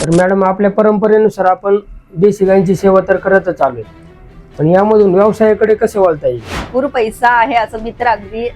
तर मॅडम, आपल्या परंपरेनुसार आपण देशी गायींची सेवा तर करतच आलोय, पण यामधून व्यवसायाकडे कसे वळता येईल? भरपूर पैसा आहे असं मी तर अगदी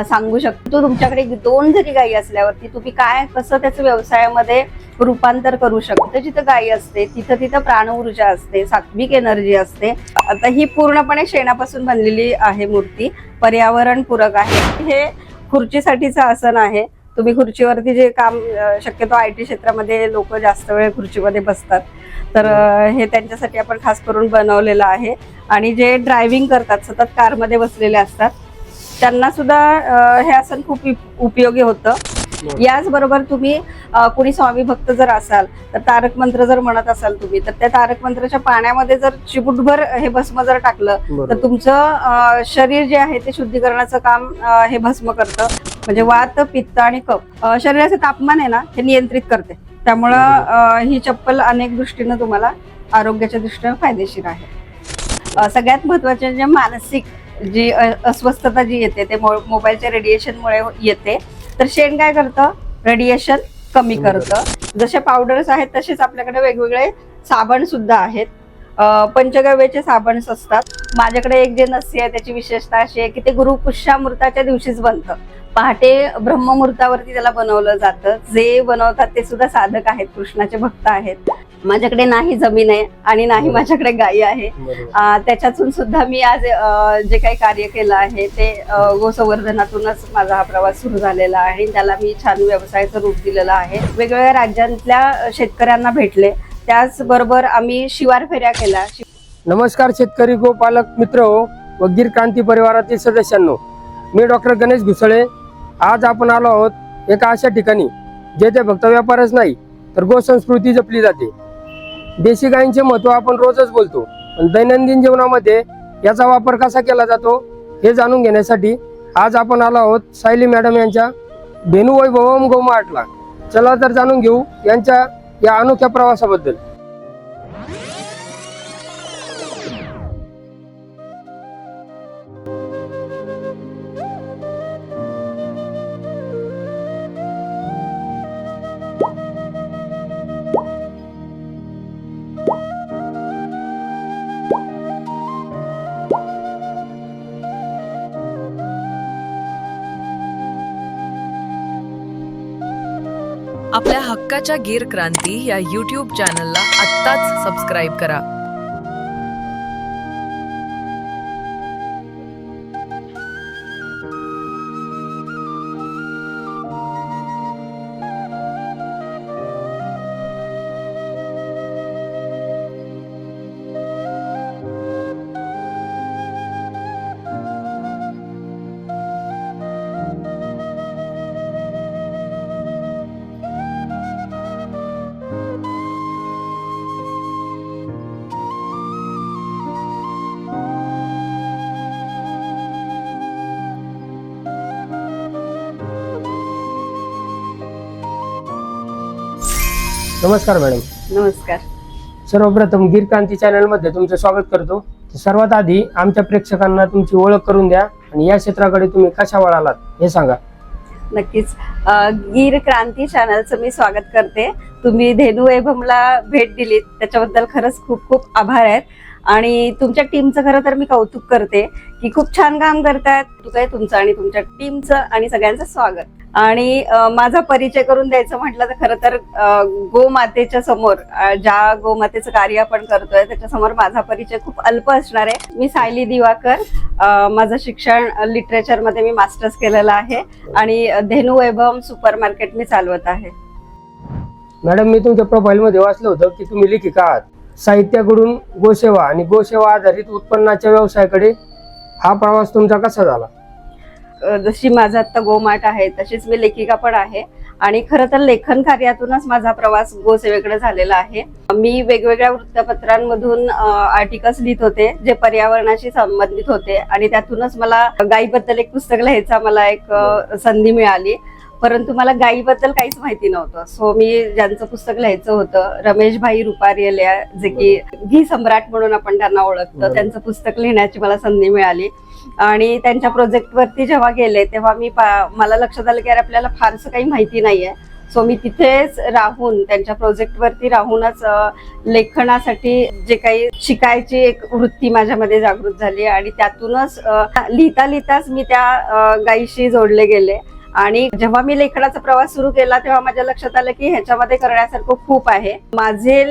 सांगू शकतो. तुमच्याकडे 2 जरी गायी असल्यावरती तुम्ही काय कसं त्याचं व्यवसायामध्ये रूपांतर करू शकता. जिथं गायी असते तिथं तिथं प्राणऊर्जा असते, सात्विक एनर्जी असते. आता ही पूर्णपणे शेणापासून बनलेली आहे मूर्ती, पर्यावरण पूरक आहे. हे खुर्चीसाठीचं आसन आहे. तुम्ही खुर्चीवरती जे काम शक्यतो IT क्षेत्रामध्ये लोक जास्त वेळ खुर्चीमध्ये बसतात, तर हे त्यांच्यासाठी आपण खास करून बनवलेलं आहे. आणि जे ड्रायव्हिंग करतात, सतत कारमध्ये बसलेले असतात, त्यांना सुद्धा हे आसन खूप उपयोगी होतं. याचबरोबर तुम्ही कोणी स्वामी भक्त जर असाल तर तारक मंत्र जर म्हणत असाल तुम्ही, तर त्या तारक मंत्राच्या पाण्यामध्ये जर चिमूटभर हे भस्म जर टाकलं तर तुमचं शरीर जे आहे ते शुद्धीकरणाचं काम हे भस्म करतं. म्हणजे वात, पित्त आणि कफ शरीराचं तापमान आहे ना हे नियंत्रित करते. त्यामुळं ही चप्पल अनेक दृष्टीनं तुम्हाला आरोग्याच्या दृष्टीनं फायदेशीर आहे. सगळ्यात महत्वाचे म्हणजे मानसिक जी अस्वस्थता जी येते ते मोबाईलच्या रेडिएशनमुळे येते. तर शेण काय करतं, रेडिएशन कमी करतं. जसे पावडर्स आहेत तसेच आपल्याकडे वेगवेगळे साबण सुद्धा आहेत. पंचगव्याचे साबण असतात. माझ्याकडे एक जे नसी आहे त्याची विशेषता अशी आहे की ते गुरुपुष्यामृताच्या दिवशीच बनतं. पहाटे ब्रह्ममुहूर्तावरती त्याला बनवलं जातं. जे बनवतात ते सुद्धा साधक आहेत, कृष्णाचे भक्त आहेत. माझ्याकडे नाही जमीन आहे आणि नाही माझ्याकडे गायी आहे. त्याच्यातून सुद्धा मी आज जे काही कार्य केलं आहे ते गोसंवर्धनातूनच माझा हा प्रवास सुरू झालेला आहे आणि त्याला मी छान व्यवसायाचं रूप दिलेलं आहे. वेगवेगळ्या राज्यातल्या शेतकऱ्यांना भेटले, त्याचबरोबर आम्ही शिवार फेऱ्या केल्या. नमस्कार शेतकरी गोपालक मित्र व गीर क्रांती परिवारातील सदस्यांनो, मी डॉक्टर गणेश घुसळे. आज आपण आलो आहोत एका अशा ठिकाणी जेथे फक्त व्यापारच नाही तर गोसंस्कृती जपली जाते. देशी गायींचे महत्त्व आपण रोजच बोलतो, पण दैनंदिन जीवनामध्ये याचा वापर कसा केला जातो हे जाणून घेण्यासाठी आज आपण आलो आहोत सायली मॅडम यांच्या धेनू वैभवम गोमार्टला. चला तर जाणून घेऊ यांच्या या अनोख्या प्रवासाबद्दल. आपल्या हक्काच्या गीर क्रांती या YouTube चॅनलला आत्ताच सबस्क्राईब करा. नमस्कार मॅडम. नमस्कार. सर्वप्रथम गीर क्रांती चॅनल मध्ये तुमचं स्वागत करतो. सर्वात आधी आमच्या प्रेक्षकांना तुमची ओळख करून द्या आणि या क्षेत्राकडे तुम्ही कशा वळालात हे सांगा. नक्कीच. गीर क्रांती चॅनलचं मी स्वागत करते. तुम्ही धेनू वैभवमला भेट दिलीत त्याच्याबद्दल खरंच खूप खूप आभार आहेत. आणि तुमच्या टीमचं खरं तर मी कौतुक करते की खूप छान काम करतायत. तुमचं आणि तुमच्या टीमचं आणि सगळ्यांचं स्वागत. आणि माझा परिचय करून द्यायचं म्हटलं तर खरं तर गोमातेच्या समोर, ज्या गोमातेचं कार्य आपण करतोय त्याच्या समोर माझा परिचय खूप अल्प असणार आहे. मी सायली दिवाकर. माझं शिक्षण लिटरेचर मध्ये मी मास्टर्स केलेलं आहे आणि धेनू वैभव सुपर मार्केट मी चालवत आहे. मॅडम, मी तुमच्या प्रोफाईल मध्ये वाचलं होतं की तुम्ही लेखिका आहात. साहित्याकडून गोसेवा आणि गोसेवा आधारित उत्पन्नाच्या व्यवसायाकडे हा प्रवास तुमचा कसा झाला? जशी माझा आता गोमार्ट आहे तशीच मी लेखिका पण आहे आणि खरं तर लेखन कार्यातूनच माझा प्रवास गोसेवेकडे झालेला आहे. मी वेगवेगळ्या वृत्तपत्रांमधून आर्टिकल्स लिहित होते जे पर्यावरणाशी संबंधित होते आणि त्यातूनच मला गायीबद्दल एक पुस्तक लिहायचा मला एक संधी मिळाली. परंतु मला गायीबद्दल काहीच माहिती नव्हतं. सो मी ज्यांचं पुस्तक लिहायचं होतं, रमेश भाई रुपारेलिया, जे की घी सम्राट म्हणून आपण त्यांना ओळखतो, त्यांचं पुस्तक लिहिण्याची मला संधी मिळाली. आणि त्यांच्या प्रोजेक्टवरती जेव्हा गेले तेव्हा मला लक्षात आलं की अरे आपल्याला फारसं काही माहिती नाहीये, सो मी तिथेच राहून त्यांच्या प्रोजेक्टवरती राहूनच लेखनासाठी जे काही शिकायची एक वृत्ती माझ्यामध्ये जागृत झाली आणि त्यातूनच लिहिता लिहिताच मी त्या गायीशी जोडले गेले. आणि जेव्हा मी लेखनाचा प्रवास सुरू केला तेव्हा माझ्या लक्षात आलं की ह्याच्यामध्ये करण्यासारखं खूप आहे. माझे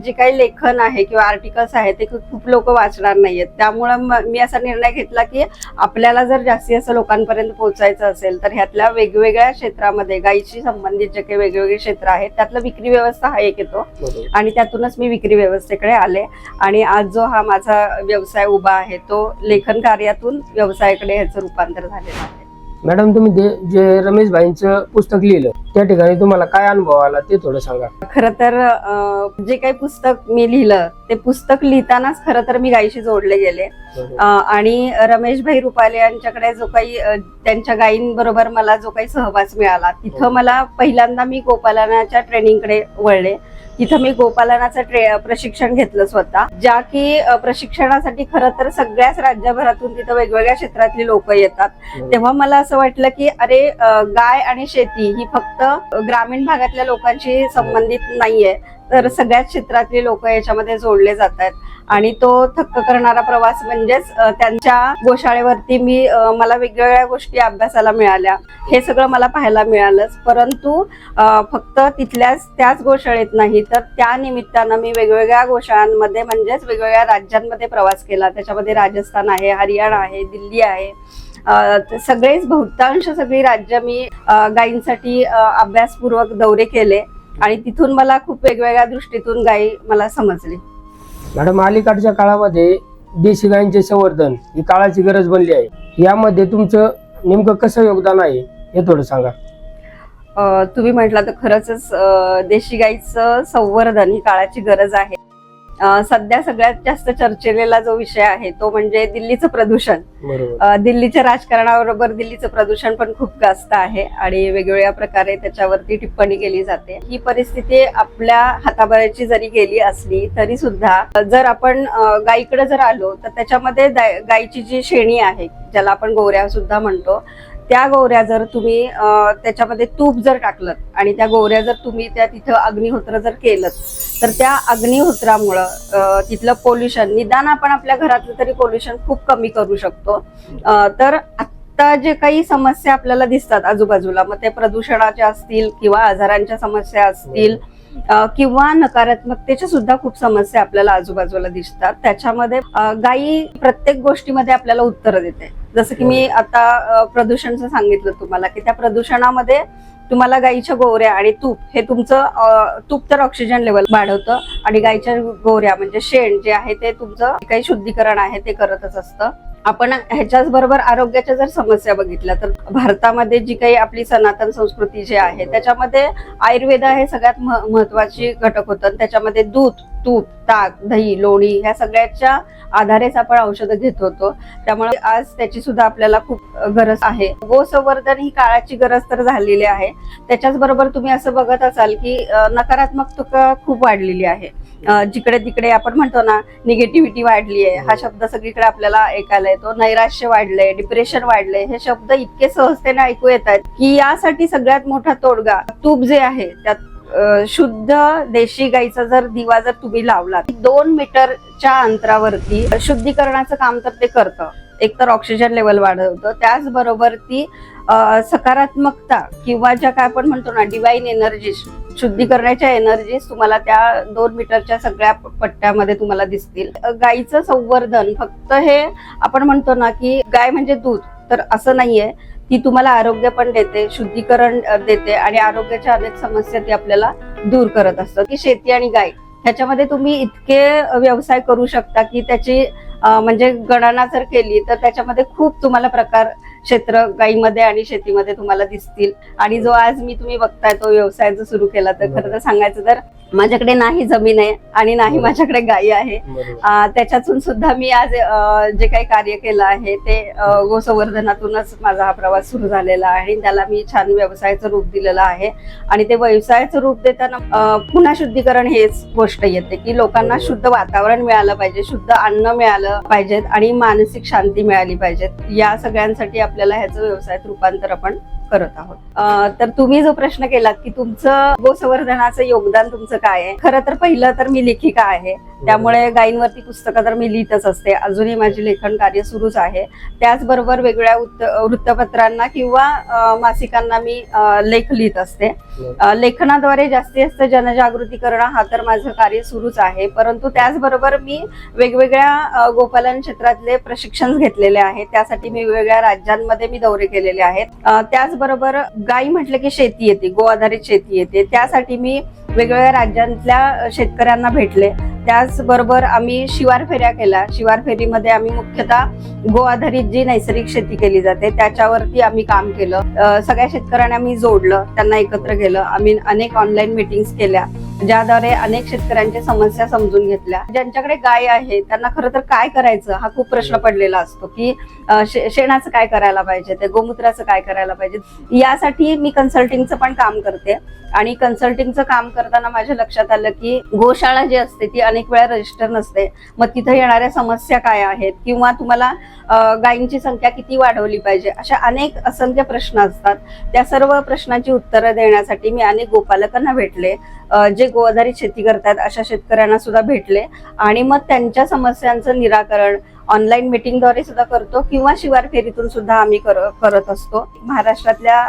जे काही लेखन आहे किंवा आर्टिकल्स आहे ते खूप लोक वाचणार नाहीयेत. त्यामुळं मी असा निर्णय घेतला की आपल्याला जर जास्तीत जास्त लोकांपर्यंत पोहोचायचं असेल तर ह्यातल्या वेगवेगळ्या क्षेत्रामध्ये गायीशी संबंधित जे काही वेगवेगळे क्षेत्र आहेत त्यातला विक्री व्यवस्था हा एक येतो आणि त्यातूनच मी विक्री व्यवस्थेकडे आले. आणि आज जो हा माझा व्यवसाय उभा आहे तो लेखन कार्यातून व्यवसायाकडे ह्याचं रूपांतर झालेलं आहे. मॅडम, तुम्ही जे रमेश भाईंचं पुस्तक लिहिलं त्या ठिकाणी तुम्हाला काय अनुभव आला ते थोडं सांगा. खरं तर जे काही पुस्तक मी लिहिलं ते पुस्तक लिहितानाच खरं तर मी गायीशी जोडले गेले. आणि रमेश भाई रुपाले यांच्याकडे जो काही त्यांच्या गायींबरोबर मला जो काही सहवास मिळाला तिथं मला पहिल्यांदा मी गोपालनाच्या ट्रेनिंगकडे वळले. तिथं मी गोपालनाचं प्रशिक्षण घेतलं स्वतः, ज्या की प्रशिक्षणासाठी खरं तर सगळ्याच राज्यभरातून तिथं वेगवेगळ्या क्षेत्रातली लोक येतात. तेव्हा मला असं वाटलं की अरे गाय आणि शेती ही फक्त ग्रामीण भागातल्या लोकांशी संबंधित नाहीये तर सगळ्याच क्षेत्रातली लोक याच्यामध्ये जोडले जात आहेत. आणि तो थक्क करणारा प्रवास म्हणजेच त्यांच्या गोशाळेवरती मला वेगवेगळ्या गोष्टी अभ्यासाला मिळाल्या. हे सगळं मला पाहायला मिळालंच, परंतु फक्त त्याच गोशाळेत नाही तर त्या निमित्तानं मी वेगवेगळ्या गोशाळांमध्ये म्हणजेच वेगवेगळ्या राज्यांमध्ये प्रवास केला. त्याच्यामध्ये राजस्थान आहे, हरियाणा आहे, दिल्ली आहे, सगळेच बहुतांश सगळी राज्य मी गायींसाठी अभ्यासपूर्वक दौरे केले आणि तिथून मला खूप वेगवेगळ्या दृष्टीतून गायी मला समजली. मॅडम, अलीकडच्या काळामध्ये देशी गायींचे संवर्धन ही काळाची गरज बनली आहे. यामध्ये तुमचं नेमकं कसं योगदान आहे हे थोडं सांगा. तुम्ही म्हटलं तर खरंच देशी गाईचं संवर्धन ही काळाची गरज आहे. सध्या सगळ्यात जास्त चर्चेलेला जो विषय आहे तो म्हणजे दिल्लीचं प्रदूषण. दिल्लीच्या राजकारणाबरोबर दिल्लीचं प्रदूषण पण खूप जास्त आहे आणि वेगवेगळ्या प्रकारे त्याच्यावरती टिप्पणी केली जाते. ही परिस्थिती आपल्या हाताबाहेरची जरी गेली असली तरी सुद्धा जर आपण गायीकडे जर आलो तर त्याच्यामध्ये गायीची जी शेणी आहे ज्याला आपण गोवऱ्या सुद्धा म्हणतो त्या गोवऱ्या जर तुम्ही त्याच्यामध्ये तूप जर टाकलं आणि त्या गोवऱ्या जर तुम्ही त्या तिथं अग्निहोत्र जर केलं तर त्या अग्निहोत्रामुळं तिथलं पोल्युशन निदान आपण आपल्या घरातलं तरी पोल्युशन खूप कमी करू शकतो. तर आता जे काही समस्या आपल्याला दिसतात आजूबाजूला मग ते प्रदूषणाच्या असतील किंवा आजारांच्या समस्या असतील किंवा नकारात्मकतेच्या सुद्धा खूप समस्या आपल्याला आजूबाजूला दिसतात. त्याच्यामध्ये गायी प्रत्येक गोष्टीमध्ये आपल्याला उत्तर देते. जसं की मी आता प्रदूषणचं सांगितलं तुम्हाला की त्या प्रदूषणामध्ये तुम्हाला गायीच्या गोवऱ्या आणि तूप हे तुमचं तूप तर ऑक्सिजन लेवल वाढवतं आणि गायीच्या गोवऱ्या म्हणजे शेण जे आहे ते तुमचं काही शुद्धीकरण आहे ते करतच असतं. आपण ह्याच्याच बरोबर आरोग्याच्या जर समस्या बघितल्या तर भारतामध्ये जी काही आपली सनातन संस्कृती जी आहे त्याच्यामध्ये आयुर्वेद हे सगळ्यात महत्वाची घटक होतं. त्याच्यामध्ये दूध, तूप, ताक, दही, लोणी ह्या सगळ्याच्या आधारेच आपण औषधं घेत होतो. त्यामुळे आज त्याची सुद्धा आपल्याला खूप गरज आहे. गोसंवर्धन ही काळाची गरज तर झालेली आहे. त्याच्याच बरोबर तुम्ही असं बघत असाल की नकारात्मकता खूप वाढलेली आहे. जिकडे तिकडे आपण म्हणतो ना निगेटिव्हिटी वाढली आहे हा शब्द सगळीकडे आपल्याला ऐकायला येतो. नैराश्य वाढलंय, डिप्रेशन वाढलंय हे शब्द इतके सहजतेने ऐकू येत आहेत की यासाठी सगळ्यात मोठा तोडगा तूप जे आहे त्यात शुद्ध देशी गाईचा जर दिवा जर तुम्ही लावला 2 मीटरच्या अंतरावरती शुद्धीकरणाचं काम तर ते करतं. एक तर ऑक्सिजन लेवल वाढवतं, त्याचबरोबर ती सकारात्मकता किंवा ज्या काय आपण म्हणतो ना डिवाइन एनर्जी शुद्धीकरणाच्या एनर्जीज तुम्हाला त्या 2 मीटरच्या सगळ्या पट्ट्यामध्ये तुम्हाला दिसतील. गाईचं संवर्धन फक्त हे आपण म्हणतो ना की गाय म्हणजे दूध तर असं नाहीये. ती तुम्हाला आरोग्य पण देते, शुद्धीकरण देते आणि आरोग्याच्या अनेक समस्या ती आपल्याला दूर करत असतं. की शेती आणि गाय ह्याच्यामध्ये तुम्ही इतके व्यवसाय करू शकता की त्याची म्हणजे गणना जर केली तर त्याच्यामध्ये खूप तुम्हाला प्रकार क्षेत्र गायीमध्ये आणि शेतीमध्ये तुम्हाला दिसतील. आणि जो आज तुम्ही बघताय तो व्यवसाय जो सुरू केला तर खरं तर सांगायचं तर माझ्याकडे नाही जमीन आहे आणि नाही माझ्याकडे गायी आहे. त्याच्यातून सुद्धा मी आज जे काही कार्य केलं आहे ते गोसंवर्धनातूनच माझा हा प्रवास सुरू झालेला आहे आणि त्याला मी छान व्यवसायाचं रूप दिलेलं आहे. आणि ते व्यवसायाचं रूप देताना पुन्हा शुद्धीकरण हेच गोष्ट येते की लोकांना शुद्ध वातावरण मिळालं पाहिजे, शुद्ध अन्न मिळालं पाहिजेत आणि मानसिक शांती मिळाली पाहिजेत. या सगळ्यांसाठी आपल्याला ह्याचं व्यवसायात रूपांतर आपण करत आहोत. तर तुम्ही जो प्रश्न केलात की तुमचं गोसंवर्धनाचं योगदान तुमचं काय आहे, खरं तर पहिलं तर मी लेखिका आहे, त्यामुळे गायींवरती पुस्तकं तर मी लिहितच असते. अजूनही माझे लेखन कार्य सुरूच आहे. त्याचबरोबर वेगवेगळ्या वृत्तपत्रांना किंवा मासिकांना मी लेख लिहित असते. लेखनाद्वारे जास्तीत जास्त जनजागृती करणं हा तर माझं कार्य सुरूच आहे. परंतु त्याचबरोबर मी वेगवेगळ्या गोपालन क्षेत्रातले प्रशिक्षण घेतलेले आहे. त्यासाठी मी वेगवेगळ्या राज्यांमध्ये मी दौरे केलेले आहेत. त्याचबरोबर गायी म्हटलं की शेती येते, गो आधारित शेती येते. त्यासाठी मी वेगवेगळ्या राज्यातल्या शेतकऱ्यांना भेटले. त्याचबरोबर आम्ही शिवार फेऱ्या केल्या. शिवार फेरीमध्ये आम्ही मुख्यतः गो आधारित जी नैसर्गिक शेती केली जाते त्याच्यावरती आम्ही काम केलं. सगळ्या शेतकऱ्यांना मी जोडलं, त्यांना एकत्र केलं. आम्ही अनेक ऑनलाईन मीटिंग्स केल्या, ज्याद्वारे अनेक शेतकऱ्यांच्या समस्या समजून घेतल्या. ज्यांच्याकडे गाय आहे त्यांना खरं तर काय करायचं हा खूप प्रश्न पडलेला असतो की शेणाचं काय करायला पाहिजे, ते गोमूत्राचं काय करायला पाहिजे. यासाठी मी कन्सल्टिंगचं पण काम करते. आणि कन्सल्टिंगचं काम करताना माझ्या लक्षात आलं की गोशाळा जी असते ती अनेक वेळा रजिस्टर नसते. मग तिथे येणाऱ्या समस्या काय आहेत किंवा तुम्हाला गायींची संख्या किती वाढवली पाहिजे, अशा अनेक असंख्य प्रश्न असतात. त्या सर्व प्रश्नांची उत्तरं देण्यासाठी मी अनेक गोपालकांना भेटले, जे गो आधारित शेती करतात अशा शेतकऱ्यांना सुद्धा भेटले. आणि मग त्यांच्या समस्यांचं निराकरण ऑनलाईन मीटिंगद्वारे सुद्धा करतो किंवा शिवार फेरीतून सुद्धा आम्ही करत असतो. महाराष्ट्रातल्या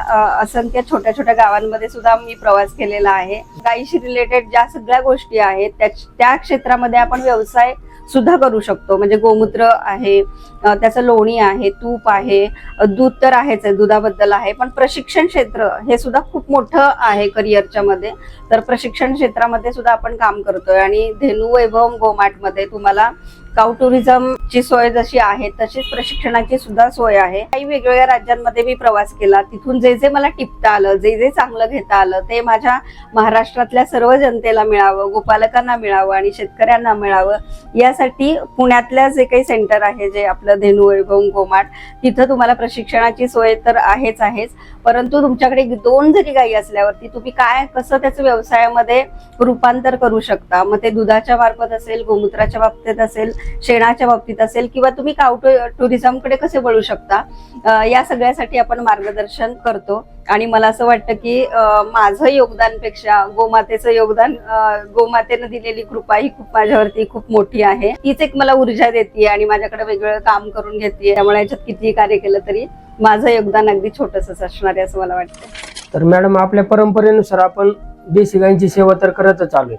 असंख्य छोट्या छोट्या गावांमध्ये सुद्धा मी प्रवास केलेला आहे. गायीशी रिलेटेड ज्या सगळ्या गोष्टी आहेत त्या क्षेत्रामध्ये आपण व्यवसाय सुद्धा करू शकतो. म्हणजे गोमूत्र आहे, त्याचं लोणी आहे, तूप आहे, दूध तर आहेच आहे, दुधाबद्दल आहे. पण प्रशिक्षण क्षेत्र हे सुद्धा खूप मोठं आहे करिअरच्या मध्ये. तर प्रशिक्षण क्षेत्रामध्ये सुद्धा आपण काम करतोय. आणि धेनू वैभव गोमार्टमध्ये तुम्हाला काऊ टुरिझमची सोय जशी आहे तशीच प्रशिक्षणाची सुद्धा सोय आहे. काही वेगवेगळ्या राज्यांमध्ये मी प्रवास केला. तिथून जे जे मला टिपता आलं, जे जे चांगलं घेता आलं ते माझ्या महाराष्ट्रातल्या सर्व जनतेला मिळावं, गोपालकांना मिळावं आणि शेतकऱ्यांना मिळावं. यासाठी पुण्यातल्या जे काही सेंटर आहे, जे आपलं धेनू वैभव गोमार्ट, तिथं तुम्हाला प्रशिक्षणाची सोय तर आहेच. परंतु तुमच्याकडे 2 जरी गायी असल्यावरती तुम्ही काय कसं त्याचं व्यवसायामध्ये रूपांतर करू शकता. मग ते दुधाच्या मार्फत असेल, गोमूत्राच्या बाबतीत असेल, शेणाच्या बाबतीत असेल किंवा तुम्ही काऊ टुरिझमकडे कसे वळू शकता, या सगळ्यासाठी आपण मार्गदर्शन करतो. आणि मला असं वाटतं की माझं योगदानपेक्षा गोमातेचं योगदान, गोमातेनं दिलेली कृपा ही खूप माझ्यावरती खूप मोठी आहे. तीच एक मला ऊर्जा देते आणि माझ्याकडे वेगवेगळं काम करून घेते. त्यामुळे याच्यात कितीही कार्य केलं तरी माझं योगदान अगदी छोटंसंच असणार आहे असं मला वाटतं. तर मॅडम, आपल्या परंपरेनुसार आपण देशी गायींची सेवा तर करतच आलोय,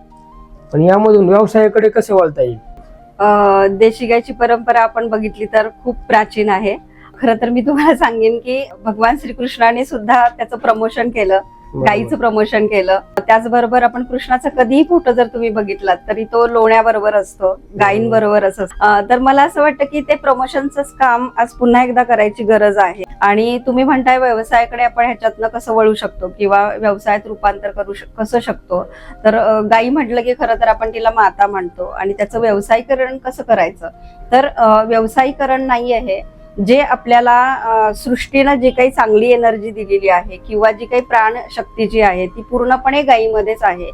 पण यामधून व्यवसायाकडे कसे वळता येईल? देशी गायची परंपरा आपण बघितली तर खूप प्राचीन आहे. खरं तर मी तुम्हाला सांगेन की भगवान श्रीकृष्णाने सुद्धा त्याचं प्रमोशन केलं, गायीचं प्रमोशन केलं. त्याचबरोबर आपण कृष्णाचा कधीही फोटो जर तुम्ही बघितलात तरी तो लोण्याबरोबर असतो, गायींबरोबरच असतो. तर मला असं वाटतं की ते प्रमोशनचं काम आज पुन्हा एकदा करायची गरज आहे. आणि तुम्ही म्हणताय व्यवसायाकडे आपण ह्याच्यातनं कसं वळू शकतो किंवा व्यवसायात रूपांतर कसं शकतो, तर गायी म्हटलं की खरं तर आपण तिला माता म्हणतो. आणि त्याचं व्यवसायीकरण कसं करायचं, तर व्यवसायीकरण नाही आहे, जे आपल्याला सृष्टीनं जी काही चांगली एनर्जी दिलेली आहे किंवा जी काही प्राणशक्ती जी आहे ती पूर्णपणे गायीमध्येच आहे.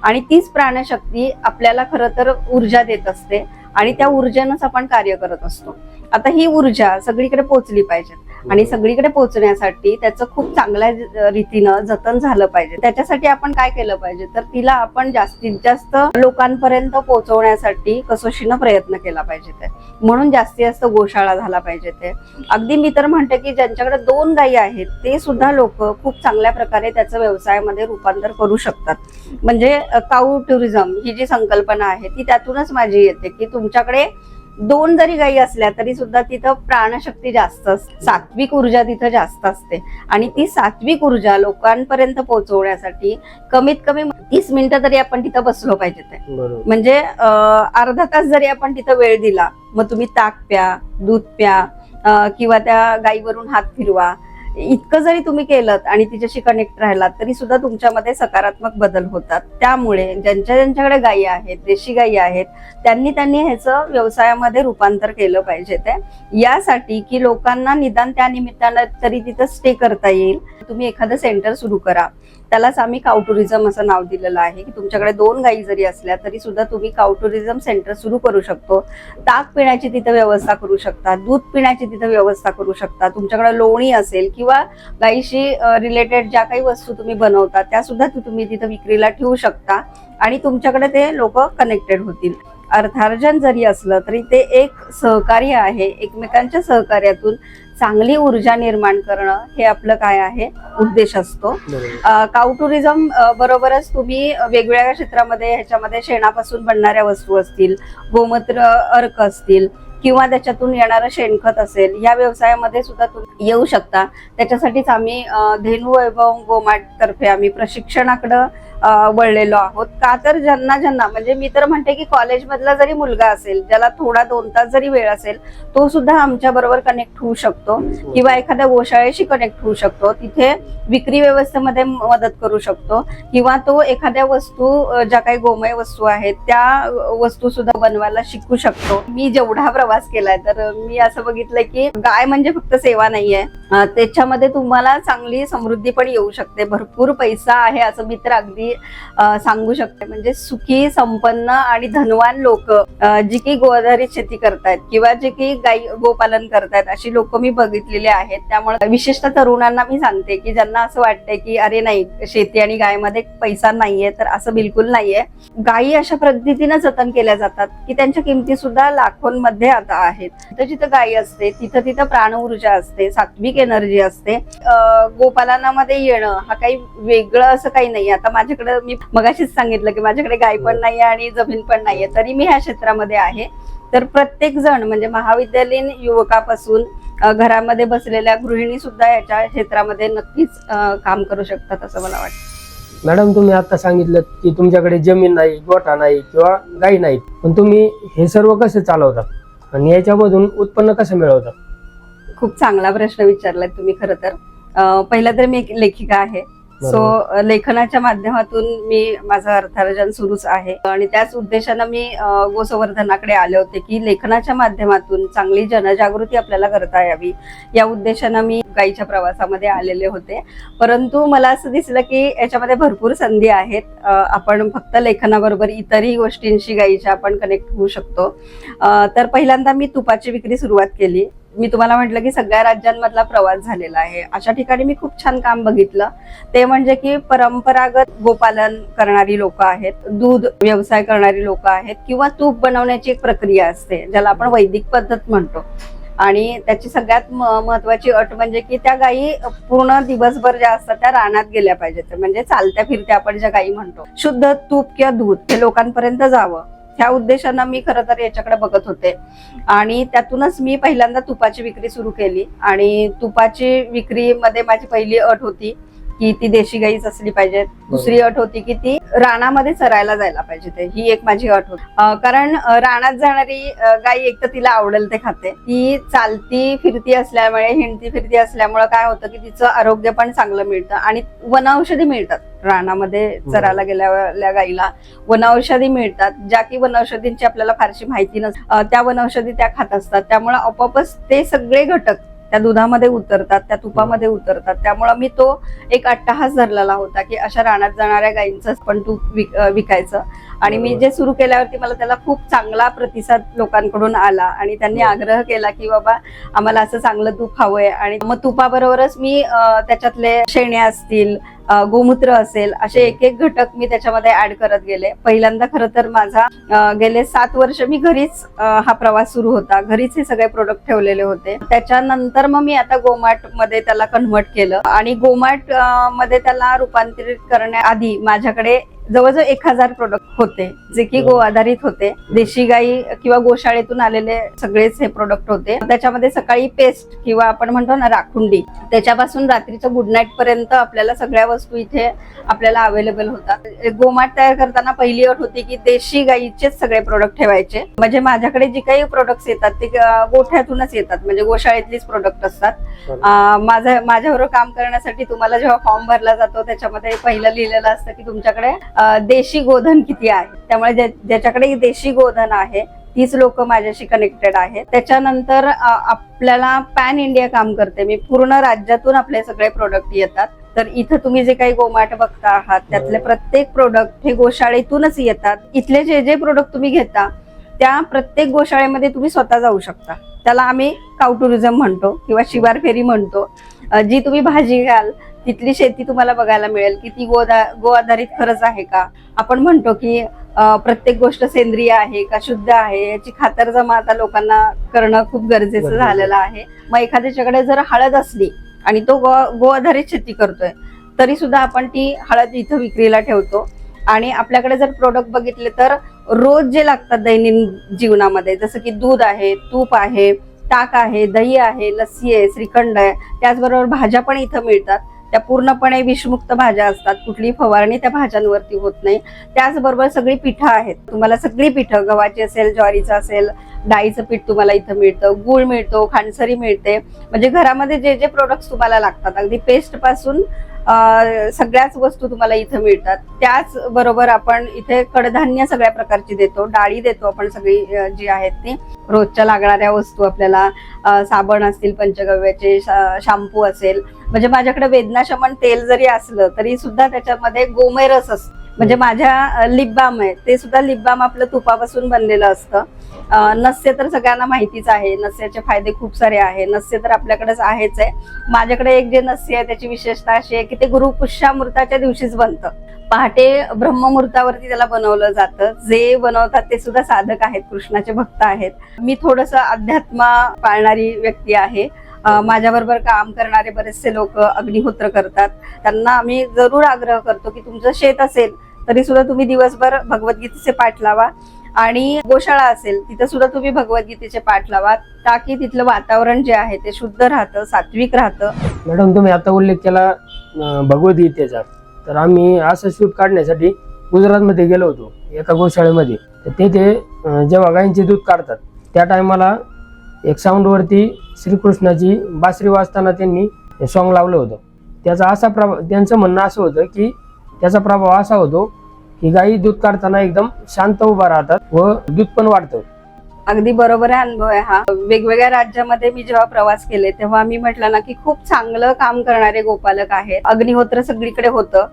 आणि तीच प्राणशक्ती आपल्याला खरं तर ऊर्जा देत असते आणि त्या ऊर्जेनंच आपण कार्य करत असतो. आता ही ऊर्जा सगळीकडे पोहोचली पाहिजे आणि सगळीकडे पोहोचण्यासाठी त्याचं खूप चांगल्या रीतीनं जतन झालं पाहिजे. त्याच्यासाठी आपण काय केलं पाहिजे, तर तिला आपण जास्तीत जास्त लोकांपर्यंत पोहोचवण्यासाठी कसोशीनं प्रयत्न केला पाहिजे. ते म्हणून जास्तीत जास्त गोशाळा झाला पाहिजे. ते अगदी मी तर म्हणते की ज्यांच्याकडे 2 गायी आहेत ते सुद्धा लोक खूप चांगल्या प्रकारे त्याचं व्यवसायामध्ये रूपांतर करू शकतात. म्हणजे काऊ टुरिझम ही जी संकल्पना आहे ती त्यातूनच माझी येते की तुमच्याकडे 2 जरी गायी असल्या तरी सुद्धा तिथं प्राणशक्ती जास्त असते, सात्विक ऊर्जा तिथं जास्त असते. आणि ती सात्विक ऊर्जा लोकांपर्यंत पोहोचवण्यासाठी कमीत कमी 30 मिनिटं तरी आपण तिथं बसलो पाहिजे. ते म्हणजे अर्धा तास जरी आपण तिथं वेळ दिला, मग तुम्ही ताक प्या, दूध प्या किंवा त्या गायीवरून हात फिरवा, इतकं जरी तुम्ही केलं आणि तिच्याशी कनेक्ट राहिलात तरी सुद्धा तुमच्यामध्ये सकारात्मक बदल होतात. त्यामुळे ज्यांच्याकडे गायी आहेत, देशी गायी आहेत, त्यांनी ह्याचं व्यवसायामध्ये रूपांतर केलं पाहिजे. ते यासाठी की लोकांना निदान त्या निमित्तानं तरी तिथं स्टे करता येईल. तुम्ही एखादं सेंटर सुरू करा, त्यालाच आम्ही काउ टुरिझम असं नाव दिलेलं आहे की तुमच्याकडे 2 गायी जरी असल्या तरी सुद्धा तुम्ही काउ टुरिझम सेंटर सुरू करू शकतो. ताक पिण्याची तिथं व्यवस्था करू शकता, दूध पिण्याची तिथं व्यवस्था करू शकता. तुमच्याकडे लोणी असेल किंवा गायीशी रिलेटेड ज्या काही वस्तू तुम्ही बनवता त्या सुद्धा तुम्ही तिथं विक्रीला ठेवू शकता आणि तुमच्याकडे ते लोक कनेक्टेड होतील. अर्थार्जन जरी असलं तरी ते एक सहकार्य आहे. एकमेकांच्या सहकार्यातून चांगली ऊर्जा निर्माण करणं हे आपलं काय आहे उद्देश असतो. काउ टुरिझम बरोबरच तुम्ही वेगवेगळ्या क्षेत्रामध्ये ह्याच्यामध्ये शेणापासून बनणाऱ्या वस्तू असतील, गोमूत्र अर्क असतील किंवा त्याच्यातून येणारं शेणखत असेल, या व्यवसायामध्ये सुद्धा तुम्ही येऊ शकता. त्याच्यासाठीच आम्ही धेनू वैभव गोमाट तर्फे आम्ही प्रशिक्षणाकडं वळलेलो आहोत. का तर ज्यांना म्हणजे मी तर म्हणते की कॉलेजमधला जरी मुलगा असेल ज्याला थोडा 2 तास जरी वेळ असेल तो सुद्धा आमच्या बरोबर कनेक्ट होऊ शकतो किंवा एखाद्या गोशाळेशी कनेक्ट होऊ शकतो. तिथे विक्री व्यवस्थेमध्ये मदत करू शकतो किंवा तो एखाद्या वस्तू ज्या काही गोमय वस्तू आहेत त्या वस्तू सुद्धा बनवायला शिकू शकतो. मी जेवढा प्रवास केलाय तर मी असं बघितलंय की गाय म्हणजे फक्त सेवा नाहीये, त्याच्यामध्ये तुम्हाला चांगली समृद्धी पण येऊ शकते, भरपूर पैसा आहे असं मी तर अगदी सांगू शकते. म्हणजे सुखी, संपन्न आणि धनवान लोक जी की गोआधारित शेती करतायत किंवा जे की गाई गोपालन करतायत अशी लोक मी बघितलेली आहेत. त्यामुळे विशेषतः तरुणांना मी सांगते की ज्यांना असं वाटतंय की अरे नाही शेती आणि गायमध्ये पैसा नाहीये, तर असं बिलकुल नाहीये. गायी अशा पद्धतीनं जतन केल्या जातात की त्यांच्या किमती सुद्धा लाखोंमध्ये आता आहेत. जिथं गायी असते तिथं प्राण ऊर्जा असते, सात्विक एनर्जी असते. गोपालनामध्ये येणं हा काही वेगळं असं काही नाही. आता माझ्याकडे मी मगाशीच सांगितलं की माझ्याकडे गाय पण नाहीये आणि जमीन पण नाहीये, तरी मी ह्या क्षेत्रामध्ये आहे. तर प्रत्येक जण म्हणजे महाविद्यालयीन युवकापासून घरामध्ये बसलेल्या गृहिणी सुद्धा याच्या क्षेत्रामध्ये नक्कीच काम करू शकतात असं मला वाटतं. मॅडम, तुम्ही आता सांगितलं की तुमच्याकडे जमीन नाही, गोठा नाही किंवा गाई नाहीत, पण तुम्ही हे सर्व कसं चालवता आणि याच्यामधून उत्पन्न कसं मिळवता? खूप चांगला प्रश्न विचारलाय तुम्ही. खरं तर पहिला तर मी एक लेखिका आहे. सो लेखनाच्या माध्यमातून मी माझं अर्थार्जन सुरूच आहे आणि त्याच उद्देशानं मी गोसंवर्धनाकडे आले होते की लेखनाच्या माध्यमातून चांगली जनजागृती आपल्याला करता यावी या उद्देशानं मी गाईच्या प्रवासामध्ये आलेले होते. परंतु मला असं दिसलं की याच्यामध्ये भरपूर संधी आहेत. आपण फक्त लेखनाबरोबर इतरही गोष्टींशी गाईच्या आपण कनेक्ट होऊ शकतो. तर पहिल्यांदा मी तुपाची विक्री सुरुवात केली. मी तुम्हाला म्हटलं की सगळ्या राज्यांमधला प्रवास झालेला आहे. अशा ठिकाणी मी खूप छान काम बघितलं. ते म्हणजे की परंपरागत गोपालन करणारी लोक आहेत, दूध व्यवसाय करणारी लोक आहेत किंवा तूप बनवण्याची एक प्रक्रिया असते ज्याला आपण वैदिक पद्धत म्हणतो. आणि त्याची सगळ्यात महत्वाची अट म्हणजे की त्या गायी पूर्ण दिवसभर ज्या असतात त्या रानात गेल्या पाहिजेत. म्हणजे चालत्या फिरत्या आपण ज्या गायी म्हणतो, शुद्ध तूप किंवा दूध हे लोकांपर्यंत जावं ह्या उद्देशानं मी खरं तर याच्याकडे बघत होते आणि त्यातूनच मी पहिल्यांदा तुपाची विक्री सुरू केली. आणि तुपाची विक्रीमध्ये माझी पहिली अट होती की ती देशी गाईच असली पाहिजे. दुसरी अट होती की ती रानामध्ये चरायला जायला पाहिजे. ही एक माझी अट होती. कारण रानात जाणारी गाई एक तर तिला आवडेल ते खाते, ती चालती फिरती असल्यामुळे, हिंडती फिरती असल्यामुळे काय होतं की तिचं आरोग्य पण चांगलं मिळतं आणि वनौषधी मिळतात. रानामध्ये चरायला गेलेल्या गाईला वनौषधी मिळतात, ज्या की वनौषधींची आपल्याला फारशी माहिती नसते. त्या वनौषधी त्या खात असतात. त्यामुळे आपोआपच ते सगळे घटक त्या दुधामध्ये उतरतात, त्या तुपामध्ये उतरतात. त्यामुळे मी तो एक अट्टहास धरलेला होता की अशा रानात जाणाऱ्या गायींचं पण तूप विकायचं. आणि मी जे सुरू केल्यावरती मला त्याला खूप चांगला प्रतिसाद लोकांकडून आला आणि त्यांनी आग्रह केला की बाबा आम्हाला असं चांगलं तूप हवंय. आणि मग तुपाबरोबरच मी त्याच्यातले शेण्या असतील, गोमूत्र असेल, असे एक एक घटक मी त्याच्यामध्ये ऍड करत गेले. पहिल्यांदा खरं तर माझा गेले 7 वर्ष मी घरीच हा प्रवास सुरू होता. घरीच हे सगळे प्रोडक्ट ठेवलेले होते. त्याच्यानंतर मग मी आता गोमाट मध्ये त्याला कन्व्हर्ट केलं आणि गोमाट मध्ये त्याला रूपांतरित करण्याआधी माझ्याकडे जवळजवळ 1000 प्रोडक्ट होते जे की गो आधारित होते. देशी गाई किंवा गोशाळेतून आलेले सगळेच हे प्रोडक्ट होते. त्याच्यामध्ये सकाळी पेस्ट किंवा आपण म्हणतो ना राखुंडी, त्याच्यापासून रात्रीचं गुड नाईट पर्यंत आपल्याला सगळ्या वस्तू इथे आपल्याला अवेलेबल होतात. गोमाट तयार करताना पहिली अट होती की देशी गाईचेच सगळे प्रोडक्ट ठेवायचे. म्हणजे माझ्याकडे जे काही प्रोडक्ट्स येतात ते गोठ्यातूनच येतात, म्हणजे गोशाळेतलीच प्रोडक्ट असतात. माझ्याबरोबर काम करण्यासाठी तुम्हाला जेव्हा फॉर्म भरला जातो त्याच्यामध्ये पहिलं लिहिलेलं असतं की तुमच्याकडे देशी गोधन किती आहे. त्यामुळे ज्याच्याकडे देशी गोधन आहे तीच लोक माझ्याशी कनेक्टेड आहेत. त्याच्यानंतर आपल्याला पॅन इंडिया काम करते मी. पूर्ण राज्यातून आपले सगळे प्रोडक्ट येतात. तर इथं तुम्ही जे काही गोमाट बघता आहात त्यातले प्रत्येक प्रोडक्ट हे गोशाळेतूनच येतात. इथले जे जे प्रोडक्ट तुम्ही घेता त्या प्रत्येक गोशाळेमध्ये तुम्ही स्वतः जाऊ शकता. त्याला आम्ही काउ टुरिझम म्हणतो किंवा शिवार फेरी म्हणतो. जी तुम्ही भाजी घ्याल तिथली शेती तुम्हाला बघायला मिळेल की ती गो आधारित खरंच आहे का. आपण म्हणतो की प्रत्येक गोष्ट सेंद्रिय आहे का, शुद्ध आहे, याची खातरजमा आता लोकांना करणं खूप गरजेचं झालेलं आहे. मग एखाद्याच्याकडे जर हळद असली आणि तो गो आधारित शेती करतोय तरी सुद्धा आपण ती हळद इथं विक्रीला ठेवतो. आणि आपल्याकडे जर प्रोडक्ट बघितले तर रोज जे लागतात दैनंदिन जीवनामध्ये, जसं की दूध आहे, तूप आहे, ताक आहे, दही आहे, लस्सी आहे, श्रीखंड आहे, त्याचबरोबर भाज्या पण इथं मिळतात. त्या पूर्णपणे विषमुक्त भाज्या असतात, कुठली फवारणी त्या भाज्यांवरती होत नाही. त्याचबरोबर सगळी पिठं आहेत, तुम्हाला सगळी पिठं गव्हाची असेल, ज्वारीचं असेल, डाळीचं पीठ तुम्हाला इथं मिळतं, गूळ मिळतो, खांडसरी मिळते. म्हणजे घरामध्ये जे जे प्रोडक्ट्स तुम्हाला लागतात अगदी पेस्ट पासून सगळ्याच वस्तू तुम्हाला इथं मिळतात. त्याच बरोबर आपण इथे कडधान्य सगळ्या प्रकारची देतो, डाळी देतो आपण सगळी जी आहेत ती. रोजच्या लागणाऱ्या वस्तू आपल्याला साबण असतील, पंचगव्याचे, शॅम्पू असेल, म्हणजे माझ्याकडे वेदनाशमन तेल जरी असलं तरी सुद्धा त्याच्यामध्ये गोमेरस असतो. म्हणजे माझ्या लिप बाम आहे ते सुद्धा लिप बाम आपलं तुपापासून बनलेलं असतं. नस्य तर सगळ्यांना माहितीच आहे, नस्याचे फायदे खूप सारे आहे. नस्य तर आपल्याकडेच आहेच आहे. माझ्याकडे एक जे नस्य आहे त्याची विशेषता अशी आहे की ते गुरुपुष्यामृताच्या दिवशीच बनतं. पहाटे ब्रह्ममुहूर्तावरती त्याला बनवलं जातं. जे बनवतात ते सुद्धा साधक आहेत, कृष्णाचे भक्त आहेत. मी थोडस अध्यात्म पाळणारी व्यक्ती आहे. माझ्याबरोबर काम करणारे बरेचसे लोक अग्निहोत्र करतात. त्यांना आम्ही जरूर आग्रह करतो की तुमचं शेत असेल तरी सुद्धा तुम्ही दिवसभर भगवद्गीतेचे पाठ लावा आणि गोशाळा असेल तिथं सुद्धा तुम्ही भगवद्गीतेचे पाठ लावा, ताकी तिथलं वातावरण जे आहे ते शुद्ध राहतं, सात्विक राहतं. मॅडम, तुम्ही आता उल्लेख केला भगवद्गीतेचा, तर आम्ही असं शूट काढण्यासाठी गुजरातमध्ये गेलो होतो एका गोशाळेमध्ये. तर तेथे जेव्हा गायींचे दूध काढतात त्या टायमाला एक साऊंडवरती श्रीकृष्णाची बासरी वाजताना त्यांनी सॉंग लावलं होतं. त्याचा असा त्यांचं म्हणणं असं होतं की त्याचा प्रभाव असा होतो की गायी दूध काढताना एकदम शांत उभा राहतात व दूध पण वाढतं. अगदी बरोबर आहे, अनुभव आहे हा. वेगवेगळ्या राज्यामध्ये मी जेव्हा प्रवास केले तेव्हा मी म्हटलं ना की खूप चांगलं काम करणारे गोपालक आहेत. अग्निहोत्र सगळीकडे होतं.